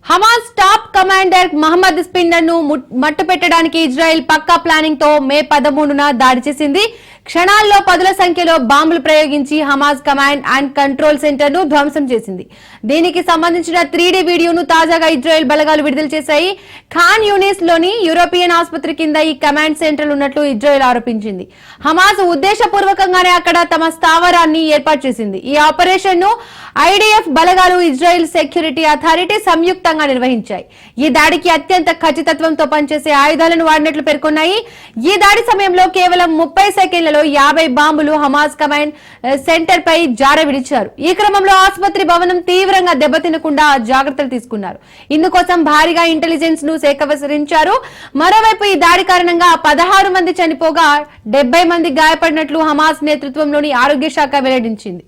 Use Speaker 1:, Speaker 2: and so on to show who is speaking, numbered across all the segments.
Speaker 1: Hamas top commander Mohammed Sinwar ను మట్టుపెట్టడానికి Israel పక్కా planning తో మే 13న దాడి చేసింది. క్షణాల్లో పదుల సంఖ్యలో బాంబులు ప్రయోగించి Hamas command and control centre ను ధ్వంసం చేసింది. దీనికి సంబంధించిన 3D వీడియోను తాజాగా ఇజ్రాయెల్ బలగాలు విడుదల చేశాయి. ఖాన్ యూనిస్ లోని యూరోపియన్ ఆసుపత్రి కింద ఈ కమాండ్ సెంటర్ ఉన్నట్లు ఇజ్రాయెల్ ఆరోపించింది. హమాస్ ఉద్దేశపూర్వకంగానే అక్కడ తమ స్థావరాన్ని ఏర్పాటు చేసింది. ఈ ఆపరేషన్ ను ఐడిఎఫ్ బలగాలు, ఇజ్రాయెల్ సెక్యూరిటీ అథారిటీ సంయుక్తంగా నిర్వహించాయి. ఈ దాడికి అత్యంత ఖచ్చితత్వంతో పనిచేసే ఆయుధాలను వాడినట్లు పేర్కొన్నాయి. ఈ దాడి సమయంలో కేవలం 30 సెకండ్లలో 50 బాంబులు హమాస్ కమాండ్ సెంటర్ పై జారవిడిచారు. ఈ క్రమంలో ఆసుపత్రి భవనం తీవ్రంగా దెబ్బతినకుండా జాగ్రత్తలు తీసుకున్నారు. ఇందుకోసం భారీగా ఇంటెలిజెన్స్ ను సేకరించారు. మరోవైపు ఈ దాడి కారణంగా 16 మంది చనిపోగా 70 మంది గాయపడినట్లు హమాస్ నేతృత్వంలోని ఆరోగ్య శాఖ వెల్లడించింది.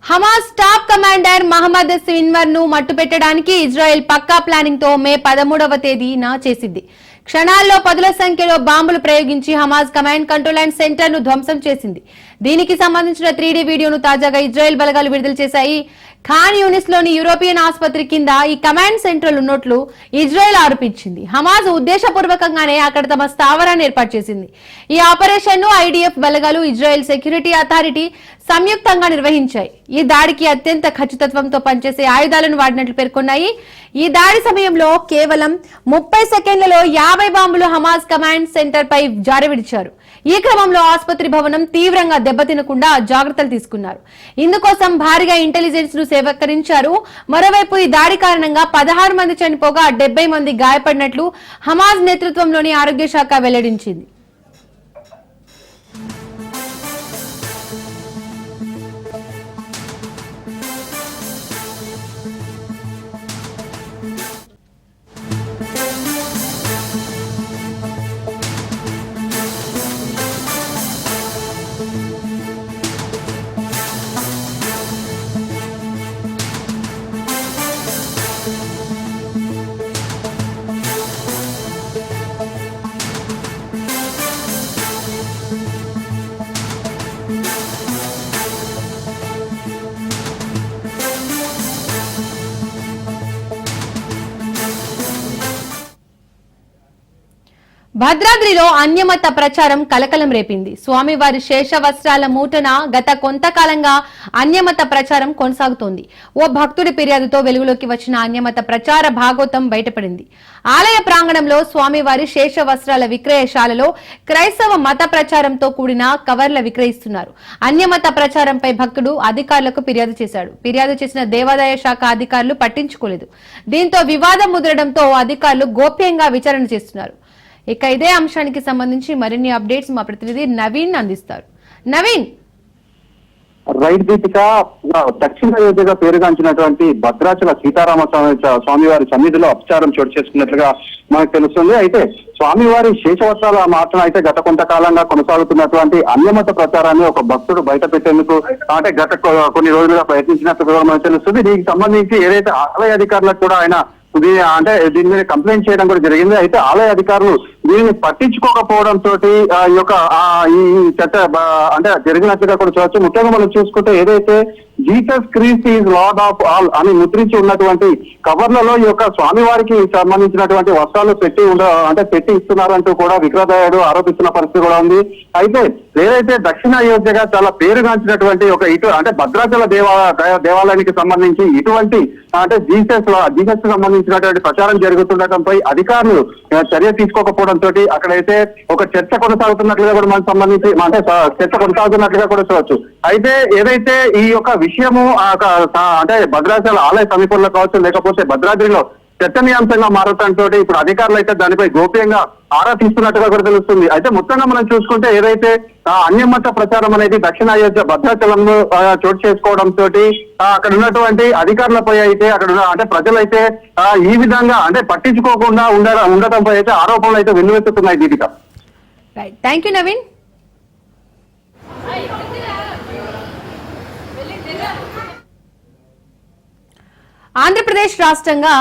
Speaker 1: Hamas top commander Mohammed Sinwar ను మట్టుపెట్టడానికి ఇజ్రాయెల్ పక్కా ప్లానింగ్ తో మే 13వ తేదీన చేసింది. క్షణాల్లో పదుల సంఖ్యలో బాంబులు ప్రయోగించి Hamas command control and centre ను ధ్వంసం చేసింది. దీనికి సంబంధించిన 3D వీడియోను తాజాగా ఇజ్రాయెల్ బలగాలు విడుదల చేశాయి. ఖాన్ యూనిస్ లోని యూరోపియన్ ఆసుపత్రి కింద ఈ కమాండ్ సెంటర్ ఉన్నట్లు ఇజ్రాయెల్ ఆరోపించింది. హమాస్ ఉద్దేశపూర్వకంగానే అక్కడ తమ స్థావరాన్ని ఏర్పాటు చేసింది. ఈ ఆపరేషన్ ను ఐడిఎఫ్ బలగాలు, ఇజ్రాయెల్ సెక్యూరిటీ అథారిటీ సంయుక్తంగా నిర్వహించాయి. ఈ దాడికి అత్యంత ఖచ్చితత్వంతో పనిచేసే ఆయుధాలను వాడినట్లు పేర్కొన్నాయి. ఈ దాడి సమయంలో కేవలం 30 సెకండ్లలో 50 బాంబులు హమాస్ కమాండ్ సెంటర్ పై జారవిడిచారు. ఈ క్రమంలో ఆసుపత్రి భవనం తీవ్రంగా దెబ్బతినకుండా జాగ్రత్తలు తీసుకున్నారు. ఇందుకోసం భారీగా ఇంటెలిజెన్స్ ను సేకరించారు. మరోవైపు ఈ దాడి కారణంగా 16 మంది చనిపోగా 70 మంది గాయపడినట్లు హమాస్ నేతృత్వంలోని ఆరోగ్య శాఖ వెల్లడించింది. భద్రాద్రిలో అన్యమత ప్రచారం కలకలం రేపింది. స్వామివారి శేష వస్త్రాల మూటన గత కొంతకాలంగా అన్యమత ప్రచారం కొనసాగుతోంది. ఓ భక్తుడి ఫిర్యాదుతో వెలుగులోకి వచ్చిన అన్యమత ప్రచార భాగోతం బయటపడింది. ఆలయ ప్రాంగణంలో స్వామివారి శేష వస్త్రాల విక్రయశాలలో క్రైస్తవ మత ప్రచారంతో కూడిన కవర్ల విక్రయిస్తున్నారు. అన్యమత ప్రచారంపై భక్తుడు అధికారులకు ఫిర్యాదు చేశాడు. ఫిర్యాదు చేసిన దేవాదాయ శాఖ అధికారులు పట్టించుకోలేదు. దీంతో వివాదం ముదరడంతో అధికారులు గోప్యంగా విచారణ చేస్తున్నారు. ఇక ఇదే అంశానికి సంబంధించి మరిన్ని అప్డేట్స్ మా ప్రతినిధి నవీన్ అందిస్తారు. నవీన్,
Speaker 2: రైట్ దీపిక, దక్షిణ అయోధ్యగా పేరుగాంచినటువంటి భద్రాచల సీతారామ స్వామివారి సన్నిధిలో అపచారం చోటు చేసుకున్నట్లుగా మనకు తెలుస్తుంది. అయితే స్వామివారి శేషవస్త్రాల మార్చన అయితే గత కొంతకాలంగా కొనసాగుతున్నటువంటి అన్యమత ప్రచారాన్ని ఒక భక్తుడు బయట పెట్టేందుకు అంటే గత కొన్ని రోజులుగా ప్రయత్నించినట్లుగా మనకు తెలుస్తుంది. దీనికి సంబంధించి ఏదైతే ఆలయ అధికారులకు కూడా ఆయన అంటే దీని మీద కంప్లైంట్ చేయడం కూడా జరిగింది. అయితే ఆలయ అధికారులు దీనిని పట్టించుకోకపోవడంతో ఈ యొక్క ఈ చర్చ అంటే జరిగినట్లుగా కూడా చూడవచ్చు. ముఖ్యంగా మనం చూసుకుంటే ఏదైతే Jesus Christ is lord of all అని ముద్రించి ఉన్నటువంటి కవర్లలో ఈ యొక్క స్వామివారికి సంబంధించినటువంటి వస్త్రాలు పెట్టి ఇస్తున్నారంటూ కూడా విక్రయదారుడు ఆరోపిస్తున్న పరిస్థితి కూడా ఉంది. అయితే ఏదైతే దక్షిణ అయోధ్యగా చాలా పేరుగాంచినటువంటి ఒక అంటే భద్రాచల దేవాలయానికి సంబంధించి ఇటువంటి అంటే జీసస్ సంబంధించినటువంటి ప్రచారం జరుగుతుండటంపై అధికారులు చర్య తీసుకోకపోవడంతో అక్కడైతే ఒక చర్చ కొనసాగుతున్నట్లుగా కూడా మనకు సంబంధించి అంటే చర్చ కొనసాగుతున్నట్లుగా కూడా చూడవచ్చు. అయితే ఏదైతే ఈ యొక్క విషయము అంటే భద్రాచల ఆలయ సమీపంలో కావచ్చు, లేకపోతే భద్రాద్రిలో చర్చనీయాంశంగా మారటంతో ఇప్పుడు అధికారులు అయితే దానిపై గోప్యంగా ఆరా తీస్తున్నట్టుగా కూడా తెలుస్తుంది. అయితే మొత్తంగా మనం చూసుకుంటే ఏదైతే అన్యమత ప్రచారం అనేది దక్షిణ అయోధ్య భద్రాచలంలో చోటు చేసుకోవడంతో అక్కడ ఉన్నటువంటి అధికారులపై అయితే అక్కడ అంటే ప్రజలైతే ఈ విధంగా అంటే పట్టించుకోకుండా ఉండటంపై అయితే ఆరోపణలు అయితే వెల్లువెత్తుతున్నాయి. Deepika,
Speaker 1: thank you Naveen. ఆంధ్రప్రదేశ్ రాష్ట్రంగా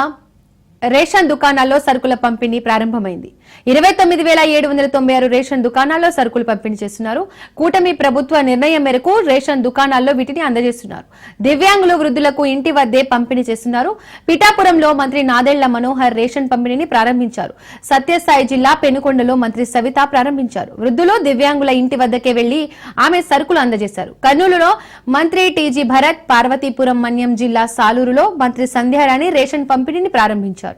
Speaker 1: రేషన్ దుకాణాల్లో సరుకుల పంపిణీ ప్రారంభమైంది. 29,796 రేషన్ దుకాణాల్లో సరుకులు పంపిణీ చేస్తున్నారు. కూటమి ప్రభుత్వ నిర్ణయం మేరకు రేషన్ దుకాణాల్లో వీటిని అందజేస్తున్నారు. దివ్యాంగులు, వృద్ధులకు ఇంటి వద్దే పంపిణీ చేస్తున్నారు. పిఠాపురంలో మంత్రి నాదెళ్ల మనోహర్ రేషన్ పంపిణీని ప్రారంభించారు. సత్యసాయి జిల్లా పెనుకొండలో మంత్రి సవిత ప్రారంభించారు. వృద్ధులు, దివ్యాంగుల ఇంటి వద్దకే వెళ్లి ఆమె సరుకులు అందజేశారు. కర్నూలులో మంత్రి టీజీ భరత్, పార్వతీపురం మన్యం జిల్లా సాలూరులో మంత్రి సంధ్యారాణి రేషన్ పంపిణీని ప్రారంభించారు.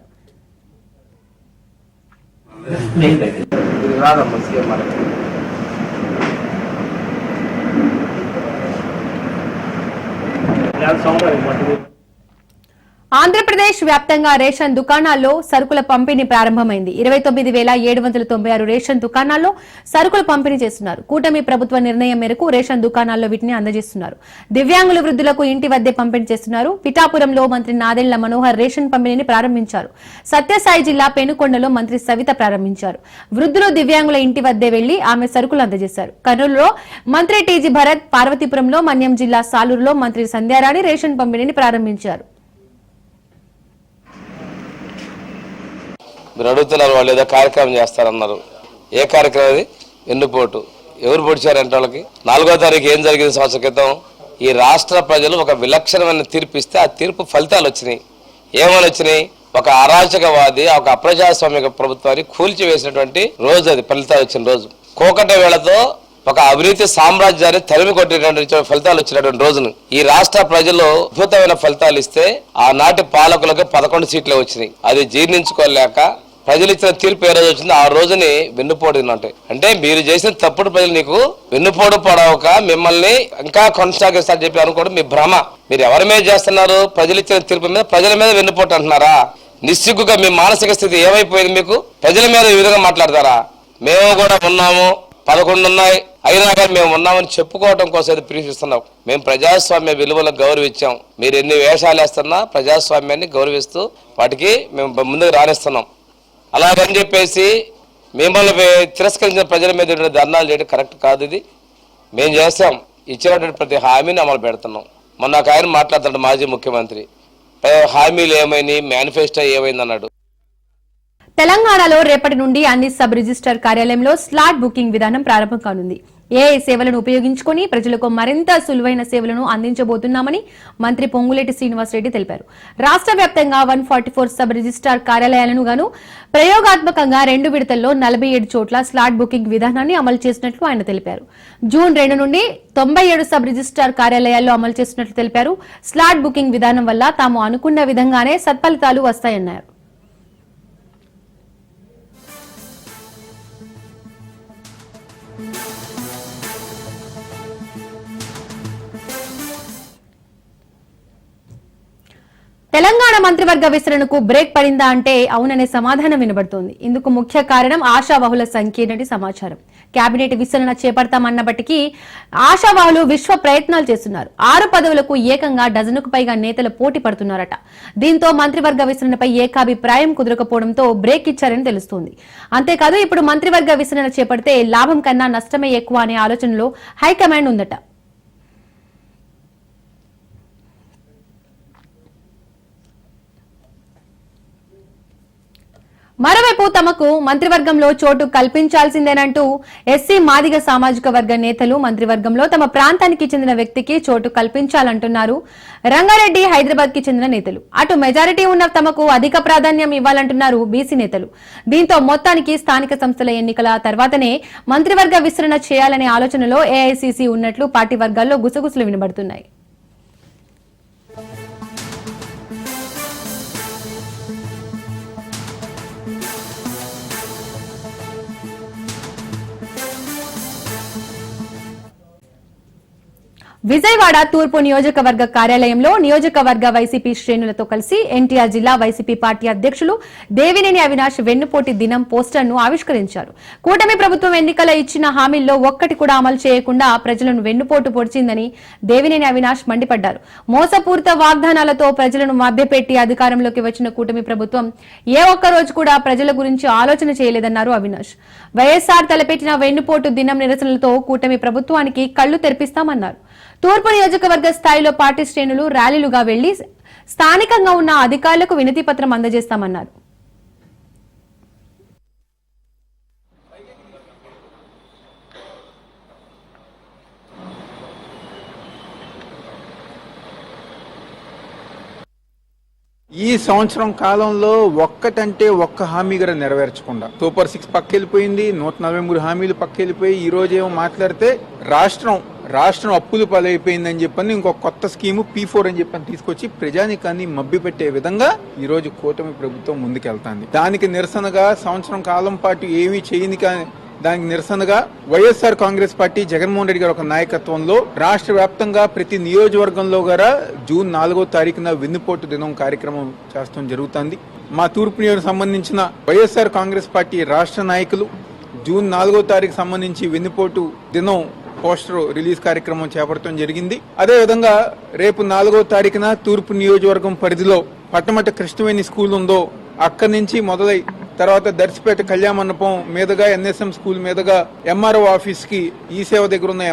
Speaker 1: ఆంధ్రప్రదేశ్ వ్యాప్తంగా రేషన్ దుకాణాల్లో సరుకుల పంపిణీ ప్రారంభమైంది. 29,796 రేషన్ దుకాణాల్లో సరుకులు పంపిణీ చేస్తున్నారు. కూటమి ప్రభుత్వ నిర్ణయం మేరకు రేషన్ దుకాణాల్లో వీటిని అందజేస్తున్నారు. దివ్యాంగులు, వృద్ధులకు ఇంటి వద్దే పంపిణీ చేస్తున్నారు. పిఠాపురంలో మంత్రి నాదెళ్ల మనోహర్ రేషన్ పంపిణీని ప్రారంభించారు. సత్యసాయి జిల్లా పెనుకొండలో మంత్రి సవిత ప్రారంభించారు. వృద్ధులు, దివ్యాంగుల ఇంటి వద్దే వెళ్లి ఆమె సరుకులు అందజేశారు. కర్నూలులో మంత్రి టీజీ భరత్, పార్వతీపురంలో మన్యం జిల్లా సాలూరులో మంత్రి సంధ్యారాణి రేషన్ పంపిణీని ప్రారంభించారు.
Speaker 3: మీరు అడుగుతున్నారు, వాళ్ళు ఏదో కార్యక్రమం చేస్తారన్నారు. ఏ కార్యక్రమం అది? వెన్నుపోటు. ఎవరు పొడిచారంటే వాళ్ళకి 4వ తారీఖు ఏం జరిగింది? సంవత్సరం క్రితం ఈ రాష్ట్ర ప్రజలు ఒక విలక్షణమైన తీర్పు ఇస్తే ఆ తీర్పు ఫలితాలు వచ్చినాయి. ఏమని వచ్చినాయి? ఒక అరాచకవాది, ఒక అప్రజాస్వామిక ప్రభుత్వాన్ని కూల్చివేసినటువంటి రోజు అది. ఫలితాలు వచ్చిన రోజు. కోకట వేళతో ఒక అవినీతి సామ్రాజ్యాన్ని తరిమి కొట్టినటువంటి ఫలితాలు వచ్చినటువంటి రోజును ఈ రాష్ట్ర ప్రజలు అద్భుతమైన ఫలితాలు ఇస్తే ఆనాటి పాలకులకు 11 సీట్లే వచ్చినాయి. అది జీర్ణించుకోలేక ప్రజలు ఇచ్చిన తీర్పు ఏ రోజు వచ్చిందో ఆ రోజుని వెన్నుపోటు తిన్నట్టే. అంటే మీరు చేసిన తప్పుడు ప్రజలు నీకు వెన్నుపోటు పడవక మిమ్మల్ని ఇంకా కొనసాగిస్తారని చెప్పి అనుకోవడం మీ భ్రమ. మీరు ఎవరి మీద చేస్తున్నారు? ప్రజలు ఇచ్చిన తీర్పు మీద ప్రజల మీద వెన్నుపోటు అంటున్నారా? నిస్సిగ్గుగా మీ మానసిక స్థితి ఏమైపోయింది మీకు? ప్రజల మీద ఈ విధంగా మాట్లాడతారా? మేము కూడా ఉన్నాము, 11 ఉన్నాయి, అయినా కానీ మేము ఉన్నామని చెప్పుకోవడం కోసం అది ప్రీతిస్తున్నాం. మేము ప్రజాస్వామ్య విలువలకు గౌరవించాం. మీరు ఎన్ని వేషాలు వేస్తున్నా ప్రజాస్వామ్యాన్ని గౌరవిస్తూ వాటికి మేము ముందుకు రాణిస్తున్నాం. అలాగని చెప్పేసి మిమ్మల్ని తిరస్కరించిన ప్రజల మీద ధర్నాలు చేయడం కరెక్ట్ కాదు. ఇది మేము చేస్తాం. ఇచ్చినటువంటి ప్రతి హామీని అమలు పెడుతున్నాం. మొన్న ఒక ఆయన మాట్లాడుతున్నాడు, మాజీ ముఖ్యమంత్రి, హామీలు ఏమైంది, మేనిఫెస్టో ఏమైంది అన్నాడు.
Speaker 1: తెలంగాణలో రేపటి నుండి అన్ని సబ్ రిజిస్టర్ కార్యాలయంలో స్లాట్ బుకింగ్ విధానం ప్రారంభం కానుంది. ఏఐ సేవలను ఉపయోగించుకుని ప్రజలకు మరింత సులువైన సేవలను అందించబోతున్నామని మంత్రి పొంగులేటి శ్రీనివాసరెడ్డి తెలిపారు. రాష్ట్ర వ్యాప్తంగా 144 సబ్ రిజిస్టార్ కార్యాలయాలను గాను ప్రయోగాత్మకంగా 2 విడతల్లో 47 చోట్ల స్లాట్ బుకింగ్ విధానాన్ని అమలు చేసినట్లు ఆయన తెలిపారు. జూన్ 2 నుండి 97 సబ్ రిజిస్టార్ కార్యాలయాల్లో అమలు చేసినట్లు తెలిపారు. స్లాట్ బుకింగ్ విధానం వల్ల తాము అనుకున్న విధంగానే సత్ఫలితాలు వస్తాయన్నారు. తెలంగాణ మంత్రివర్గ విస్తరణకు బ్రేక్ పడిందా అంటే అవుననే సమాధానం వినబడుతోంది. ఇందుకు ముఖ్య కారణం ఆశావాహుల సంఖ్యనటి సమాచారం. కేబినెట్ విస్తరణ చేపడతామన్నప్పటికీ ఆశావాహులు విశ్వ ప్రయత్నాలు చేస్తున్నారు. 6 పదవులకు ఏకంగా డజనుకు పైగా నేతలు పోటీ పడుతున్నారట. దీంతో మంత్రివర్గ విస్తరణపై ఏకాభిప్రాయం కుదరకపోవడంతో బ్రేక్ ఇచ్చారని తెలుస్తోంది. అంతేకాదు ఇప్పుడు మంత్రివర్గ విస్తరణ చేపడితే లాభం కన్నా నష్టమే ఎక్కువ అనే ఆలోచనలో హైకమాండ్ ఉందట. మరోవైపు తమకు మంత్రివర్గంలో చోటు కల్పించాల్సిందేనంటూ ఎస్సీ మాదిగ సామాజిక వర్గ నేతలు మంత్రివర్గంలో తమ ప్రాంతానికి చెందిన వ్యక్తికి చోటు కల్పించాలంటున్నారు. రంగారెడ్డి, హైదరాబాద్ కి చెందిన నేతలు. అటు మెజారిటీ ఉన్న తమకు అధిక ప్రాధాన్యం ఇవ్వాలంటున్నారు బీసీ నేతలు. దీంతో మొత్తానికి స్థానిక సంస్థల ఎన్నికల తర్వాతనే మంత్రివర్గ విస్తరణ చేయాలనే ఆలోచనలో ఏఐసీసీ ఉన్నట్లు పార్టీ వర్గాల్లో గుసగుసలు వినబడుతున్నాయి. విజయవాడ తూర్పు నియోజకవర్గ కార్యాలయంలో నియోజకవర్గ వైసీపీ శ్రేణులతో కలిసి ఎన్టీఆర్ జిల్లా వైసీపీ పార్టీ అధ్యక్షులు దేవినేని అవినాష్ వెన్నుపోటి దినం పోస్టర్ను ఆవిష్కరించారు. కూటమి ప్రభుత్వం ఎన్నికల ఇచ్చిన హామీల్లో ఒక్కటి కూడా అమలు చేయకుండా ప్రజలను వెన్నుపోటు పొడిచిందని దేవినేని అవినాష్ మండిపడ్డారు. మోసపూరిత వాగ్దానాలతో ప్రజలను మభ్యపెట్టి అధికారంలోకి వచ్చిన కూటమి ప్రభుత్వం ఏ ఒక్క రోజు కూడా ప్రజల గురించి ఆలోచన చేయలేదన్నారు అవినాష్. వైఎస్ఆర్ తలపెట్టిన వెన్నుపోటు దినం నిరసనలతో కూటమి ప్రభుత్వానికి కళ్లు తెరిపిస్తామన్నారు. తూర్పు నియోజకవర్గ స్థాయిలో పార్టీ శ్రేణులు ర్యాలీలుగా వెళ్లి స్థానికంగా ఉన్న అధికారులకు వినతి పత్రం అందజేస్తామన్నారు.
Speaker 4: ఈ సంవత్సరం కాలంలో ఒక్కటంటే ఒక్క హామీ కూడా నెరవేర్చకుండా సూపర్ 6 పక్కెళ్ళిపోయింది, 143 హామీలు పక్కెళ్ళిపోయి ఈ రోజు ఏమో మాట్లాడితే రాష్ట్రం అప్పులు పాలైపోయిందని చెప్పని ఇంకొక కొత్త స్కీము P4 అని చెప్పని తీసుకొచ్చి ప్రజానికాన్ని మభ్యపెట్టే విధంగా ఈ రోజు కూటమి ప్రభుత్వం ముందుకెళ్తాంది. దానికి నిరసనగా సంవత్సరం కాలం పాటు ఏమీ చేయని దానికి నిరసనగా వైఎస్ఆర్ కాంగ్రెస్ పార్టీ జగన్మోహన్ రెడ్డి గారి ఒక నాయకత్వంలో రాష్ట్ర వ్యాప్తంగా ప్రతి నియోజకవర్గంలో కూడా జూన్ 4వ తారీఖున వెన్నుపోటు దినం కార్యక్రమం చేస్తాం జరుగుతుంది. మా తూర్పు నియోజకవర్గం సంబంధించిన వైఎస్ఆర్ కాంగ్రెస్ పార్టీ రాష్ట్ర నాయకులు జూన్ 4వ తారీఖు సంబంధించి వెన్నుపోటు దినం పోస్టర్ రిలీజ్ కార్యక్రమం చేపట్టడం జరిగింది. అదే విధంగా రేపు 4వ తారీఖున తూర్పు నియోజకవర్గం పరిధిలో పట్టమట కృష్ణవేణి స్కూల్ ఉందో అక్కడి నుంచి మొదలై తర్వాత దర్శిపేట కళ్యాణ మండపం మీదుగా NSM స్కూల్ మీదుగా MRO ఆఫీస్ కి ఈ సేవ దగ్గర ఉన్న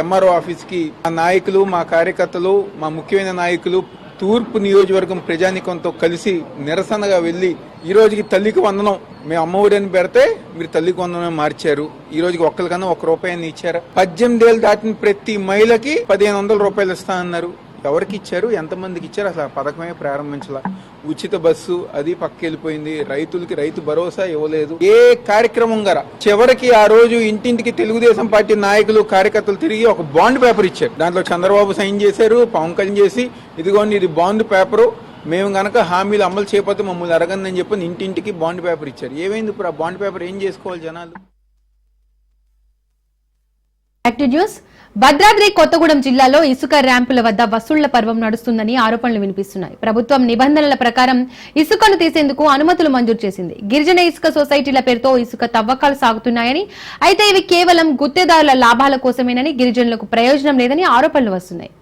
Speaker 4: MRO ఆఫీస్ కి మా నాయకులు, మా కార్యకర్తలు, మా ముఖ్యమైన నాయకులు తూర్పు నియోజకవర్గం ప్రజానికంతో కలిసి నిరసనగా వెళ్లి ఈ రోజుకి తల్లికి వందనం మేము అమ్మఒడిని పెడితే మీరు తల్లికి వందనం మార్చారు. ఈ రోజుకి ఒక్కరికన్నా ₹1 ఇచ్చారు. 18 ఏళ్ళు దాటిన ప్రతి మహిళకి 1500 రూపాయలు ఇస్తా అన్నారు. ఎవరికి ఇచ్చారు, ఎంతమందికి ఇచ్చారు, అసలు ఆ పథకమే ప్రారంభించాల. ఉచిత బస్సు అది పక్కెళ్ళిపోయింది. రైతులకి రైతు భరోసా ఇవ్వలేదు. ఏ కార్యక్రమం గారా చివరికి ఆ రోజు ఇంటింటికి తెలుగుదేశం పార్టీ నాయకులు కార్యకర్తలు తిరిగి ఒక బాండ్ పేపర్ ఇచ్చారు. దాంట్లో చంద్రబాబు సైన్ చేశారు, పవన్ కళ్యాణ్ చేసి ఇదిగోండి ఇది బాండ్ పేపరు, మేము గనక హామీలు అమలు చేయకపోతే మమ్మల్ని అడగందని చెప్పి ఇంటింటికి బాండ్ పేపర్ ఇచ్చారు. ఏమైంది ఇప్పుడు ఆ బాండ్ పేపర్ ఏం చేసుకోవాలి జనాలు?
Speaker 1: Active news. భద్రాద్రి కొత్తగూడెం జిల్లాలో ఇసుక ర్యాంపుల వద్ద వసూళ్ల పర్వం నడుస్తుందని ఆరోపణలు వినిపిస్తున్నాయి. ప్రభుత్వం నిబంధనల ప్రకారం ఇసుకను తీసేందుకు అనుమతులు మంజూరు చేసింది. గిరిజన ఇసుక సొసైటీల పేరుతో ఇసుక తవ్వకాలు సాగుతున్నాయని, అయితే ఇవి కేవలం గుత్తేదారుల లాభాల కోసమేనని, గిరిజనులకు ప్రయోజనం లేదని ఆరోపణలు వస్తున్నాయి.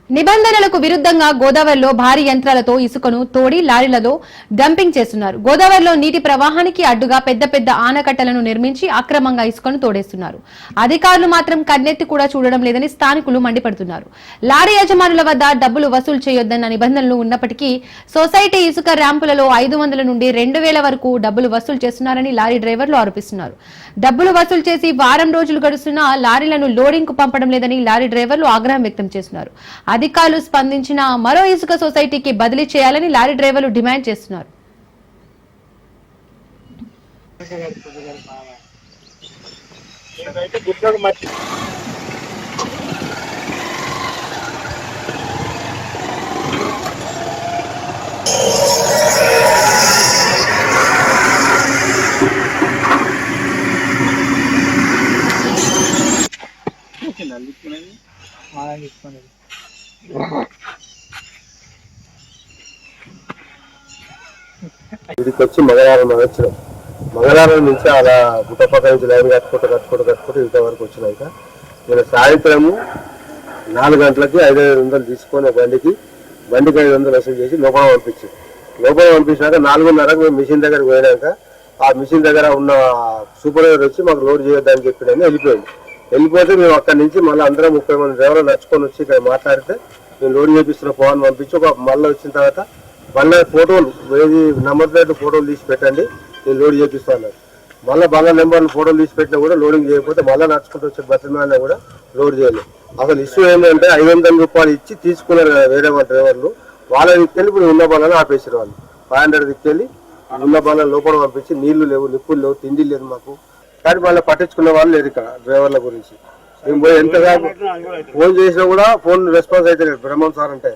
Speaker 1: నిబంధనలకు విరుద్ధంగా గోదావరిలో భారీ యంత్రాలతో ఇసుకను తోడి లారీలలో డంపింగ్ చేస్తున్నారు. గోదావరిలో నీటి ప్రవాహానికి అడ్డుగా పెద్ద పెద్ద ఆనకట్టలను నిర్మించి అక్రమంగా ఇసుకను తోడేస్తున్నారు. అధికారులు మాత్రం కన్నెత్తి కూడా చూడడం లేదని స్థానికులు మండిపడుతున్నారు. లారీ యజమానుల వద్ద డబ్బులు వసూలు చేయొద్దన్న నిబంధనలు ఉన్నప్పటికీ సొసైటీ ఇసుక ర్యాంపులలో 500 నుండి 2000 వరకు డబ్బులు వసూలు చేస్తున్నారని లారీ డ్రైవర్లు ఆరోపిస్తున్నారు. డబ్బులు వసూలు చేసి వారం రోజులు గడుస్తున్నా లారీలను లోడింగ్ కు పంపడం లేదని లారీ డ్రైవర్లు ఆగ్రహం వ్యక్తం చేస్తున్నారు. అధికారులు స్పందించిన మరో ఇసుక సొసైటీకి బదిలీ చేయాలని లారీ డ్రైవర్లు డిమాండ్ చేస్తున్నారు.
Speaker 5: ఇదికి వచ్చి మంగళవారం వచ్చినాం. మంగళవారం నుంచి అలా గుట్టపక్క నుంచి లైన్ కట్టుకుంటూ ఇంతవరకు వచ్చినాక నేను సాయంత్రము 4 గంటలకి 500 తీసుకొని బండికి 500 వసూలు చేసి లోపల పంపించినాక 4:30కు మేము మిషన్ దగ్గరకు పోయినాక ఆ మిషన్ దగ్గర ఉన్న సూపర్వైజర్ వచ్చి మాకు లోడ్ చేయొద్దని చెప్పినని వెళ్ళిపోతే మేము అక్కడి నుంచి మళ్ళీ అందరం 30 మంది డ్రైవర్లు నడుచుకొని వచ్చి ఇక్కడ మాట్లాడితే మేము లోడ్ చేపిస్తున్న ఫోన్ పంపించి మళ్ళీ వచ్చిన తర్వాత బండ్ల ఫోటోలు ఏది నెంబర్ ప్లేట్ ఫోటోలు తీసి పెట్టండి నేను లోడ్ చేపిస్తా అన్నారు. మళ్ళీ బండ్ల నెంబర్లు ఫోటోలు తీసి పెట్టినా కూడా లోడింగ్ చేయకపోతే మళ్ళీ నడుచుకుంటూ వచ్చే బస్సు మీద కూడా లోడ్ చేయలేదు. అసలు ఇష్యూ ఏంటంటే 500 రూపాయలు ఇచ్చి తీసుకున్నారు కదా వేరే వాళ్ళ డ్రైవర్లు, వాళ్ళ దిక్కెళ్ళి ఇప్పుడు ఉన్న బండ్లను ఆపేసారు. వాళ్ళు 500 దిక్కెళ్ళి ఉన్న బండ్లను లోపల పంపించి నీళ్లు లేవు, నిప్పులు లేవు, తిండి లేదు మాకు. కానీ మళ్ళీ పట్టించుకున్న వాళ్ళు లేదు ఇక్కడ డ్రైవర్ల గురించి. మేము పోయి ఎంతగా ఫోన్ చేసినా కూడా ఫోన్ రెస్పాన్స్ అయితే లేదు. బ్రహ్మం సార్ అంటే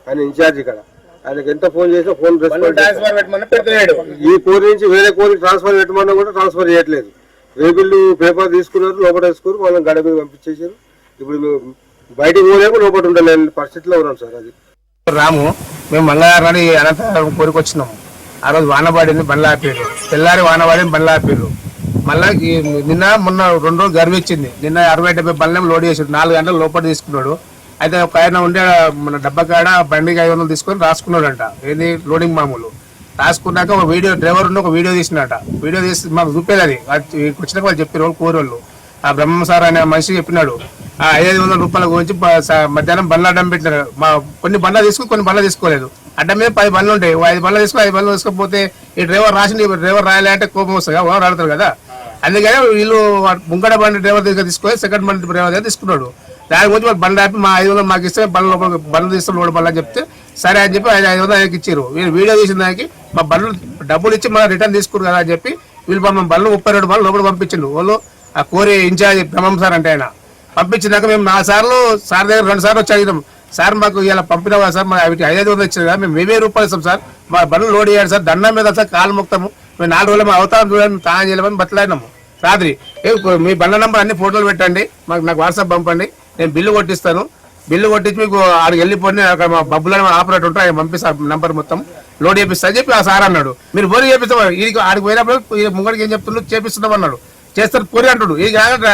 Speaker 5: ఆయన ఇన్ఛార్జ్ ఇక్కడ, ఆయనకి ఎంత ఫోన్ చేసినా ఫోన్ రెస్పాన్స్. ఈ కోరి నుంచి వేరే కోరికి ట్రాన్స్ఫర్ పెట్టమన్నా కూడా ట్రాన్స్ఫర్ చేయట్లేదు. రేపిల్లు పేపర్ తీసుకున్నారు, లోపల వేసుకున్నారు, వాళ్ళని గడ మీద పంపించేసారు. ఇప్పుడు మేము బయటకు పోలేము, లోపల ఉండలేని పరిస్థితిలో ఉన్నాం సార్. అది
Speaker 6: రాము మేము మంగళవారం అనంతరం కోరిక వచ్చినాము. ఆ రోజు వానబాడిని బండ్లు ఆపారు, తెల్లారి వానబాడిని బండ్లు ఆపారు. మళ్ళా నిన్న మొన్న 2 రోజులు గర్విచ్చింది. నిన్న 60-70 బండ్లు లోడ్ చేసాడు. 4 గంటలు లోపల తీసుకున్నాడు. అయితే ఒక ఆయన ఉండే మన డబ్బా కాడ బండికి 500 తీసుకొని రాసుకున్నాడంట, ఏది లోడింగ్ మామూలు. రాసుకున్నాక ఒక వీడియో డ్రైవర్ ఉండి ఒక వీడియో తీసినట. వీడియో తీసి మాకు చూపేది. అది వచ్చినాక వాళ్ళు చెప్పారు కోరోళ్ళు. ఆ బ్రహ్మ సార్ అనే మనిషి చెప్పినాడు 500 రూపాయల గురించి మధ్యాహ్నం బండ్లు అడ్డం పెట్టినారు. మా కొన్ని బండ్లు తీసుకుని కొన్ని బండ్లు తీసుకోలేదు. అడ్డం మీద 10 బండ్లు ఉంటాయి. 5 బండ్లు తీసుకుని 5 బండ్లు తీసుకోకపోతే ఈ డ్రైవర్ రాసింది డ్రైవర్ రాయాలి అంటే కోపం వస్తుంది. ఓవర్ ఆడతారు కదా. అందుకని వీళ్ళు ముంగడ బండి డ్రైవర్ దగ్గర తీసుకొని సెకండ్ బండి డ్రైవర్ దగ్గర తీసుకున్నాడు. దాని గురించి వాళ్ళు బండి ఆపి మా 500 మాకు ఇస్తే బండ్లు తీస్తాం 3 బండ్లు అని చెప్తే సరే అని చెప్పి 500 ఆయనకి ఇచ్చారు. వీళ్ళు వీడియో తీసిన దానికి మా బండ్లు డబ్బులు ఇచ్చి మళ్ళీ రిటర్న్ తీసుకున్నారు కదా అని చెప్పి వీళ్ళు బండ్లు 32 బండ్లు లోపల పంపించిండు. వాళ్ళు ఆ కోరి ఇన్ఛార్జ్ బ్రహ్మం సార్ అంటే ఆయన పంపించినాక మేము 4 సార్లు సార్ దగ్గర 2 సార్లు వచ్చి అడిగినాం. సార్ మాకు ఇలా పంపినావా సార్, మా 500 ఇచ్చారు కదా, మేము 1000 రూపాయలు ఇస్తాం సార్, మా బండ్లు లోడ్ చేయాలి సార్, దండం మీద సార్ కాలు మొక్తాము, మేము 4 రోజులు మా అవతారం చూడండి తాను చేయలేమని బతలాడినాము. రాత్రి మీ బండ్ల నెంబర్ అన్ని ఫోటోలు పెట్టండి, నాకు వాట్సాప్ పంపండి, నేను బిల్లు కొట్టిస్తాను, బిల్లు కొట్టించి మీకు ఆడికి వెళ్ళిపోయి అక్కడ మా బబ్బులని ఆపరేటర్ ఉంటారు ఆయన పంపిస్తాను నంబర్ మొత్తం లోడ్ చేపిస్తా అని చెప్పి ఆ సార్ అన్నాడు. మీరు బోరి చేపిస్తాం ఇది ఆడికి పోయినప్పుడు ముంగడికి ఏం చెప్తుండ్రు చేపిస్తున్నాం అన్నాడు. చేస్తారు పూరి అంటుడు. ఈ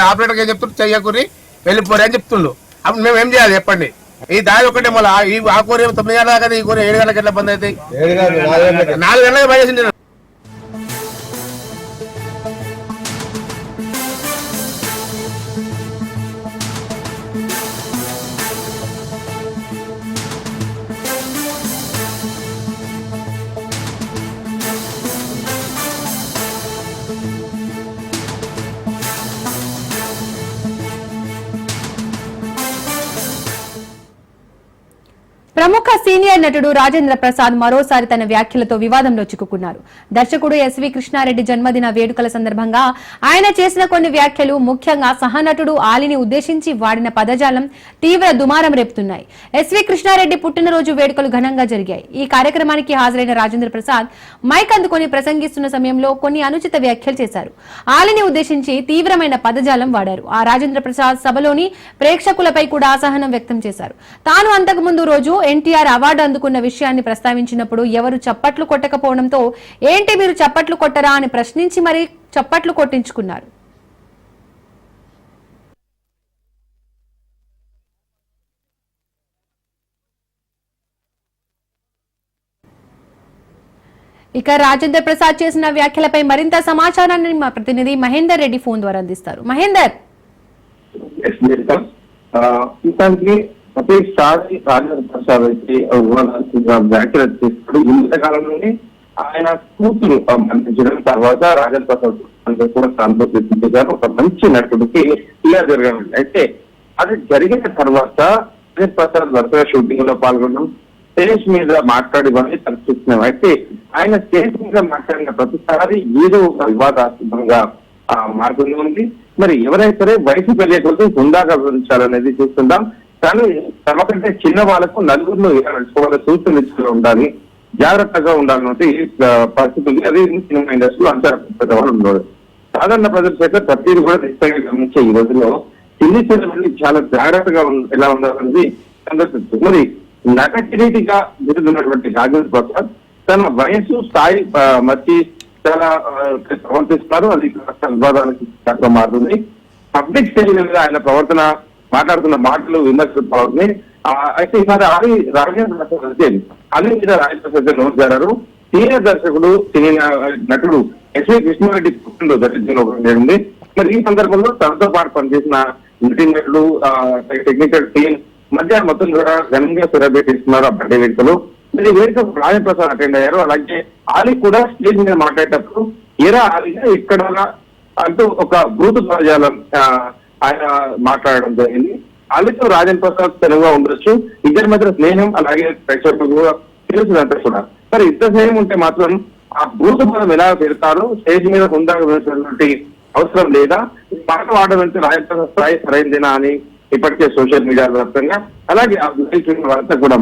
Speaker 6: ఆపరేటర్కి ఏం చెప్తుండ్రు చెయ్యకూరి వెళ్ళిపోరి అని చెప్తుండ్రు. అప్పుడు మేము ఏం చేయాలి చెప్పండి. ఈ దారి ఒకటే మళ్ళీ ఆ కూర 9 గంటల కదా, ఈ కూర 7 గంటలకు ఎట్లా బంద్ అవుతాయి? 4 గంటలకు బంద్ చేసింది.
Speaker 1: ప్రముఖ సీనియర్ నటుడు రాజేంద్ర ప్రసాద్ మరోసారి తన వ్యాఖ్యలతో వివాదంలో చిక్కుకున్నారు. దర్శకుడు ఎస్వి కృష్ణారెడ్డి జన్మదిన వేడుకల సందర్భంగా ఆయన చేసిన కొన్ని వ్యాఖ్యలు, ముఖ్యంగా సహనటుడు ఆలిని ఉద్దేశించి వాడిన పదజాలం తీవ్ర దుమారం రేపుతున్నాయి. ఎస్వి కృష్ణారెడ్డి పుట్టినరోజు వేడుకలు ఘనంగా జరిగాయి. ఈ కార్యక్రమానికి హాజరైన రాజేంద్ర ప్రసాద్ మైక్ అందుకొని ప్రసంగిస్తున్న సమయంలో కొన్ని అనుచిత వ్యాఖ్యలు చేశారు. ఆలిని ఉద్దేశించి తీవ్రమైన పదజాలం వాడారు. ఆ రాజేంద్ర ప్రసాద్ సభలోని ప్రేక్షకులపై కూడా అసహనం వ్యక్తం చేశారు. తాను అంతకుముందు రోజు ఎన్టీఆర్ అవార్డు అందుకున్న విషయాన్ని ప్రస్తావించినప్పుడు ఎవరు చప్పట్లు కొట్టకపోవడంతో ఏంటి మీరు చప్పట్లు కొట్టరా అని ప్రశ్నించి మరీ చప్పట్లు కొట్టించుకున్నారు. ఇక రాజేంద్ర ప్రసాద్ చేసిన వ్యాఖ్యలపై మరింత సమాచారాన్ని మా ప్రతినిధి మహేందర్ రెడ్డి ఫోన్ ద్వారా అందిస్తారు. మహేందర్,
Speaker 2: ప్రతిసారి రాజేంద్ర ప్రసాద్ అయితే వ్యాఖ్యలు చేస్తాడు. ఈ మధ్యకాలంలోనే ఆయన కూతురు మరణించడం తర్వాత రాజేంద్ర ప్రసాద్ కూడా సంతోషించారు. ఒక మంచి నటుడికి ఇలా జరగడం అయితే అది జరిగిన తర్వాత రాజేంద్ర ప్రసాద్ వరుసగా షూటింగ్ లో పాల్గొనడం, స్టేజ్ మీద మాట్లాడమని తలపిస్తున్నాం. అయితే ఆయన స్టేజ్ మీద మాట్లాడిన ప్రతిసారి ఏదో ఒక వివాదాస్పదంగా మారుతూనే ఉంది. మరి ఎవరైనా సరే వయసు పెరిగేకొద్ది హుందాగా వివరించాలనేది చూస్తుంటాం. కానీ తమకంటే చిన్న వాళ్ళకు నలుగురిలో ఎలా నడుచుకోవాలో సూచనలు ఉండాలి, జాగ్రత్తగా ఉండాలన్నది పరిస్థితి ఉంది. అది సినిమా ఇండస్ట్రీలో అంతర్గతంగా ఉండదు. సాధారణ ప్రజల చేత ప్రతిదీ కూడా నిశ్చయంగా గమనించే ఈ రోజుల్లో చిన్ని చిన్న చాలా జాగ్రత్తగా ఎలా ఉండాలన్నది సందర్శిస్తుంది. మరి నట కిరీటిగా ఎదుగుతున్నటువంటి రాజేంద్ర ప్రసాద్ తన వయసు స్థాయి మర్చి చాలా ప్రవర్తిస్తున్నారు. అది వివాదానికి మారుతుంది. పబ్లిక్ స్టేజ్ మీద ఆయన ప్రవర్తన, మాట్లాడుతున్న మాటలు విమర్శలు పాల్గొని అయితే ఈసారి రాజేంద్ర ప్రసాద్ అలీ మీద రాజేంద్ర ప్రసాద్ నోట్ జారారు. సీనియర్ దర్శకుడు, సీనియర్ నటుడు ఎస్వి కృష్ణారెడ్డి పుట్టినరోజు జరిగింది. మరి ఈ సందర్భంలో తనతో పాటు పనిచేసిన నటులు, టెక్నికల్ టీం మధ్య మొత్తం కూడా ఘనంగా సెలబ్రేట్ చేస్తున్నారు ఆ బర్త్డే వేడుకలు. మరి వేడుకకు రాజేంద్ర ప్రసాద్ అటెండ్ అయ్యారు. అలాగే ఆలీ కూడా స్టేజ్ మీద మాట్లాడేటప్పుడు ఏరా ఆలీగా ఇక్కడ అంటూ ఒక భూత పదజాలం ఆయన మాట్లాడడం జరిగింది. ఆలీతో రాజేంద్ర ప్రసాద్ తెలుగుగా ఉండొచ్చు, ఇద్దరి మధ్య స్నేహం అలాగే ప్రేక్షకులు కూడా తెలుసుదంతా కూడా. మరి ఇంత స్నేహం ఉంటే మాత్రం ఆ భూత పదం ఎలా పెడతారు, స్టేజ్ మీద ఉందాక వేసినటువంటి అవసరం లేదా, పాట వాడడం రాజేంద్ర ప్రసాద్ స్థాయి సరైనదేనా అని ఇప్పటికే సోషల్ మీడియా వ్యాప్తంగా అలాగే ఆ వాళ్ళంతా కూడా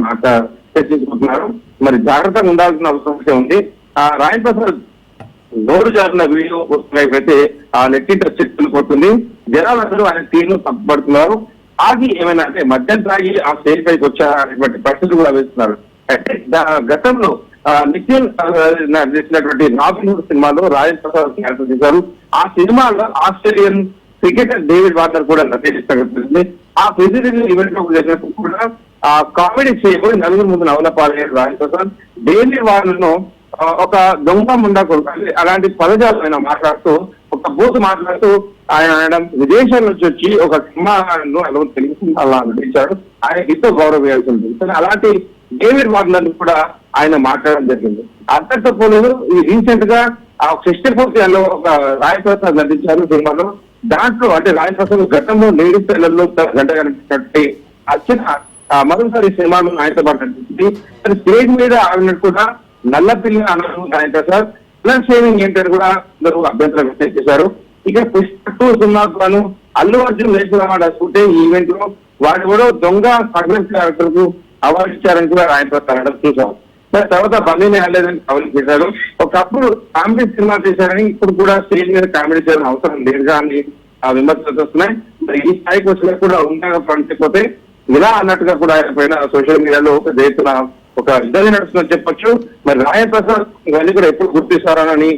Speaker 2: చర్చించుకుంటున్నారు. మరి జాగ్రత్తగా ఉండాల్సిన అవసరం ఉంది. ఆ రాజేంద్ర ప్రసాద్ నోరు జారిన వీడియో వస్తున్నైతే ఆ నెట్టింట చెట్టులు కొడుతుంది. జనాలందరూ ఆయన తీరును తప్పుపడుతున్నారు. ఆగి ఏమైనా అంటే మద్యం తాగి ఆ స్టేజ్ పైకి వచ్చారనేటువంటి పరిస్థితులు కూడా వేస్తున్నారు. అంటే గతంలో నిత్యం చేసినటువంటి రాబిన్హుడ్ సినిమాలో రాజేంద్ర ప్రసాద్ క్యారెక్టర్ చేశారు. ఆ సినిమాలో ఆస్ట్రేలియన్ క్రికెటర్ డేవిడ్ వార్నర్ కూడా నటిస్తుంది. ఆ ప్రెసిడెంట్ ఈవెంట్ లో చేసినప్పుడు కూడా ఆ కామెడీ చేయబోయి నలుగురు ముందు నవల పాలయ్యారు రాజేంద్ర ప్రసాద్. డేవిడ్ వార్నర్ ను
Speaker 7: ఒక దొంగ ముండకు అలాంటి పదజాలం ఆయన మాట్లాడుతూ ఒక బూత్ మాట్లాడుతూ ఆయన అనడం విదేశాల నుంచి వచ్చి ఒక సినిమాను తెలుగు అలా నటించాడు, ఆయన ఎంతో గౌరవించాల్సింది. అలాంటి డేవిడ్ వార్నర్ కూడా ఆయన మాట్లాడడం జరిగింది. అంతటితో పోలేదు, ఈ రీసెంట్ గా ఆ 64 ఒక రాయప్రసాద్ నటించారు సినిమాలో. దాంట్లో అంటే రాయప్రసాద్ గతంలో లేడీస్ టైలర్లో గంట కట్టి వచ్చిన మరోసారి సినిమాను ఆయనతో పాటు నటించింది. స్టేజ్ మీద ఆడినట్టు కూడా నల్లపిల్లి అన్నారు రాయప్రసాద్. ప్లస్ షేవింగ్ ఏంటని కూడా అందరూ అభ్యంతరం వ్యక్తం చేశారు. ఇక పుష్ప 2 సినిమాకు గాను అల్లు అర్జున్ వేసిన షూటే ఈ ఈవెంట్ లో వాడు కూడా దొంగ సర్వెంట్ క్యారెక్టర్ కు అవార్డు ఇచ్చారని కూడా రాయప్రసాద్ అనడం చూసాం. తర్వాత బందీని ఆడలేదని కవలి చేశారు. ఒకప్పుడు కామెడీ సినిమా చేశారని ఇప్పుడు కూడా స్టేజ్ మీద కామెడీ చేయాల్సిన అవసరం లేదుగా అని విమర్శలు వస్తున్నాయి. మరి ఈ స్థాయికి వచ్చినా కూడా ఉండగా పడిపోతే ఇలా అన్నట్టుగా కూడా ఆయన పైన సోషల్ మీడియాలో ఒక దేశన ఒక ఇద్దరు నడుస్తుందని చెప్పొచ్చు. మరి రాయప్రసాద్ ఇవన్నీ కూడా ఎప్పుడు గుర్తిస్తారని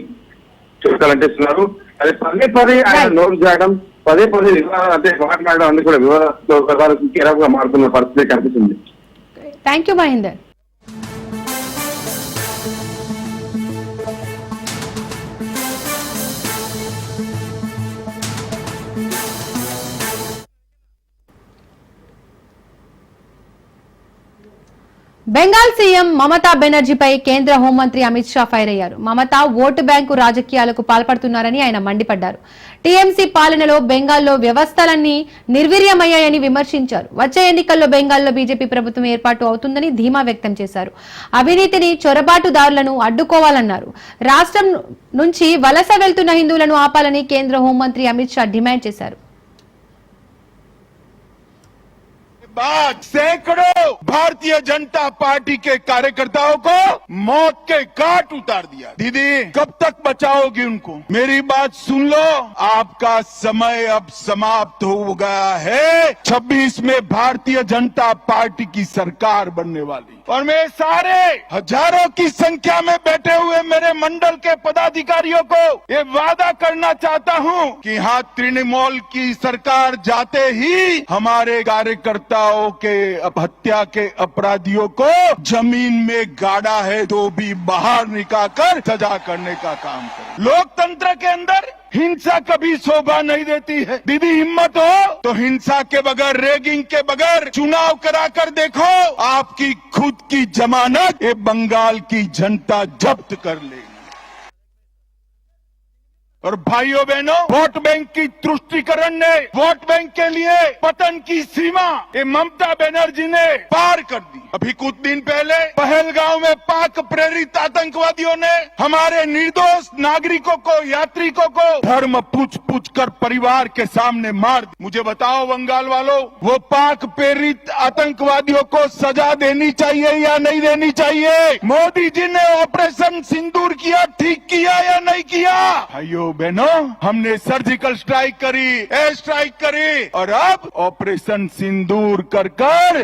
Speaker 7: చెప్పాలంటేస్తున్నారు. అదే పదే ఆయన నోటు చేయడం, పదే వివాదాలు అంటే మాట్లాడడం అన్ని కూడా వివాదాలకు కీలకంగా మారుతున్న పరిస్థితి కనిపిస్తుంది.
Speaker 1: Thank you Mahender. Bengal CM Mamata బెనర్జీపై కేంద్ర హోంమంత్రి అమిత్ షా ఫైర్ అయ్యారు. మమతా ఓటు బ్యాంకు రాజకీయాలకు పాల్పడుతున్నారని ఆయన మండిపడ్డారు. టీఎంసీ పాలనలో బెంగాల్లో వ్యవస్థలన్నీ నిర్వీర్యమయ్యాయని విమర్శించారు. వచ్చే ఎన్నికల్లో బెంగాల్లో బీజేపీ ప్రభుత్వం ఏర్పాటు అవుతుందని ధీమా వ్యక్తం చేశారు. అవినీతిని, చొరబాటుదారులను అడ్డుకోవాలన్నారు. రాష్ట్రం నుంచి వలస వెళ్తున్న హిందువులను ఆపాలని కేంద్ర హోంమంత్రి అమిత్ షా డిమాండ్ చేశారు.
Speaker 8: बाद सैकड़ों भारतीय जनता पार्टी के कार्यकर्ताओं को मौत के घाट उतार दिया। दीदी कब तक बचाओगी उनको? मेरी बात सुन लो, आपका समय अब समाप्त हो गया है। 26 में भारतीय जनता पार्टी की सरकार बनने वाली, और मैं सारे हजारों की संख्या में बैठे हुए मेरे मंडल के पदाधिकारियों को ये वादा करना चाहता हूं कि यहाँ तृणमूल की सरकार जाते ही हमारे कार्यकर्ताओं के हत्या के अपराधियों को जमीन में गाड़ा है तो भी बाहर निकालकर सजा करने का काम करें। लोकतंत्र के अंदर हिंसा कभी शोभा नहीं देती है। दीदी हिम्मत हो तो हिंसा के बगैर, रेगिंग के बगैर चुनाव कराकर देखो, आपकी खुद की जमानत ये बंगाल की जनता जब्त कर लेगी। और भाइयों बहनों, वोट बैंक की तुष्टीकरण ने वोट बैंक के लिए पतन की सीमा ये ममता बनर्जी ने पार कर दी। अभी कुछ दिन पहले पहलगांव में पाक प्रेरित आतंकवादियों ने हमारे निर्दोष नागरिकों को, यात्रिकों को धर्म पूछ कर परिवार के सामने मार दी। मुझे बताओ बंगाल वालों, वो पाक प्रेरित आतंकवादियों को सजा देनी चाहिए या नहीं देनी चाहिए? मोदी जी ने ऑपरेशन सिंदूर किया, ठीक किया या नहीं किया? भाइयों बहनों, हमने सर्जिकल स्ट्राइक करी, एयर स्ट्राइक करी, और अब ऑपरेशन सिंदूर कर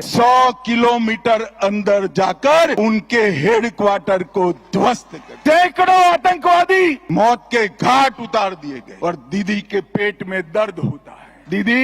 Speaker 8: 100 किलोमीटर अंदर जाकर उनके हेडक्वार्टर को ध्वस्त कर सैकड़ों आतंकवादी मौत के घाट उतार दिए गए। और दीदी के पेट में दर्द होता है। दीदी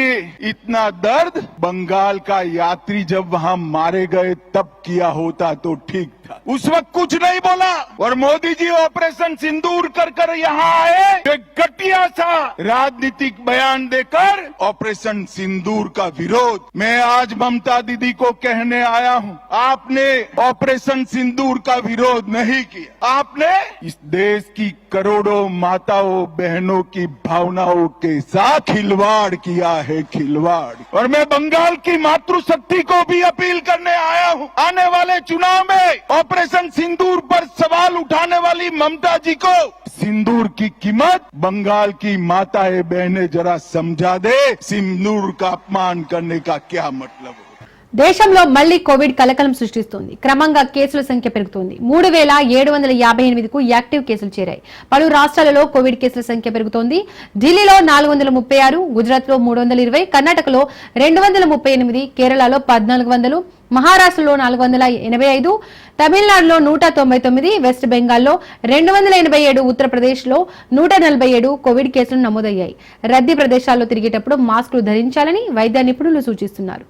Speaker 8: इतना दर्द बंगाल का यात्री जब वहां मारे गए तब किया होता तो ठीक था, उस वक्त कुछ नहीं बोला। और मोदी जी ऑपरेशन सिंदूर कर यहाँ आए, एक घटिया सा राजनीतिक बयान देकर ऑपरेशन सिंदूर का विरोध। मैं आज ममता दीदी को कहने आया हूँ, आपने ऑपरेशन सिंदूर का विरोध नहीं किया, आपने इस देश की करोड़ों माताओं बहनों की भावनाओं के साथ खिलवाड़ किया है, खिलवाड़। और मैं बंगाल की मातृशक्ति को भी अपील करने आया हूँ, आने वाले चुनाव में ऑपरेशन सिंदूर पर सवाल उठाने वाली ममता जी को सिंदूर की कीमत बंगाल की माताएं बहनें जरा समझा दे, सिंदूर का अपमान करने का क्या मतलब है।
Speaker 1: దేశంలో మళ్లీ కోవిడ్ కలకలం సృష్టిస్తోంది. క్రమంగా కేసుల సంఖ్య పెరుగుతోంది. 3758కు యాక్టివ్ కేసులు చేరాయి. పలు రాష్ట్రాలలో కోవిడ్ కేసుల సంఖ్య పెరుగుతోంది. ఢిల్లీలో 436, గుజరాత్లో 320, కర్ణాటకలో 238, కేరళలో 1400, మహారాష్ట్రలో 485, తమిళనాడులో 199, వెస్ట్ బెంగాల్లో 287, ఉత్తరప్రదేశ్లో 147 కోవిడ్ కేసులు నమోదయ్యాయి. రద్దీ ప్రదేశాల్లో తిరిగేటప్పుడు మాస్కులు ధరించాలని వైద్య నిపుణులు సూచిస్తున్నారు.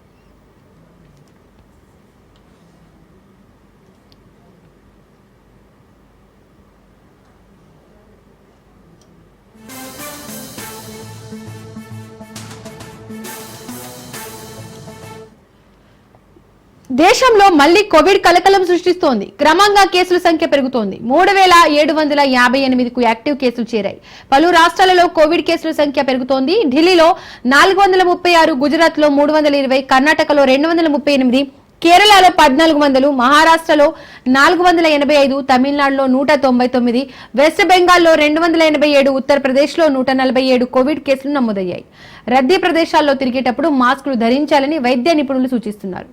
Speaker 1: దేశంలో మళ్లీ కోవిడ్ కలకలం సృష్టిస్తోంది. క్రమంగా కేసుల సంఖ్య పెరుగుతోంది. 3758కు యాక్టివ్ కేసులు చేరాయి. పలు రాష్ట్రాలలో కోవిడ్ కేసుల సంఖ్య పెరుగుతోంది. ఢిల్లీలో 436, గుజరాత్ లో 320, కర్ణాటకలో 238, కేరళలో 1400, మహారాష్ట్రలో 485, తమిళనాడులో 199, వెస్ట్ బెంగాల్లో 287, ఉత్తరప్రదేశ్లో 147 కోవిడ్ కేసులు నమోదయ్యాయి. రద్దీ ప్రదేశాల్లో తిరిగేటప్పుడు మాస్కులు ధరించాలని వైద్య నిపుణులు సూచిస్తున్నారు.